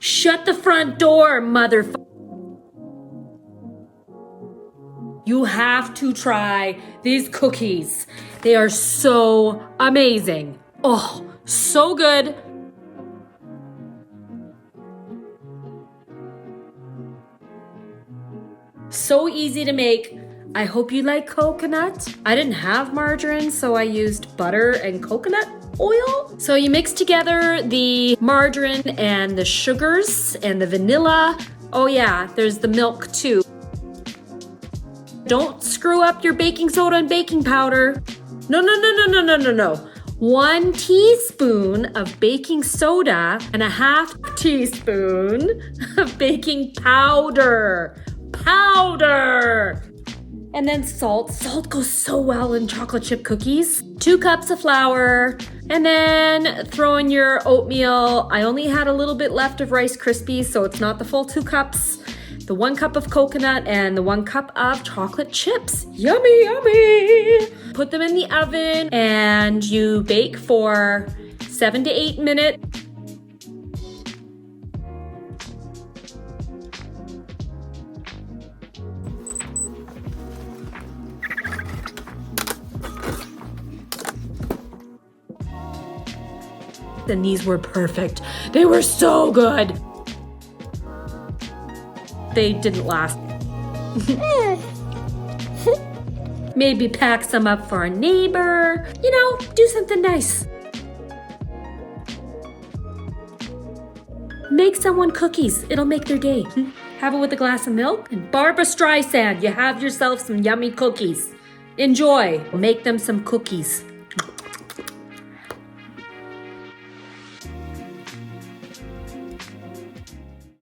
Shut the front door, motherfucker. You have to try these cookies. They are so amazing. Oh, so good. So easy to make. I hope you like coconut. I didn't have margarine, so I used butter and coconut oil. So you mix together the margarine and the sugars and the vanilla. Oh yeah, there's the milk too. Don't screw up your baking soda and baking powder. No. 1 teaspoon of baking soda and a half teaspoon of baking powder. And then salt. Salt goes so well in chocolate chip cookies. 2 cups of flour. And then throw in your oatmeal. I only had a little bit left of Rice Krispies, so it's not the full 2 cups. The 1 cup of coconut and the 1 cup of chocolate chips. Yummy, yummy. Put them in the oven and you bake for 7 to 8 minutes. And these were perfect. They were so good. They didn't last. Maybe pack some up for a neighbor. You know, do something nice. Make someone cookies. It'll make their day. Have it with a glass of milk. And Barbara Streisand, you have yourself some yummy cookies. Enjoy. Make them some cookies.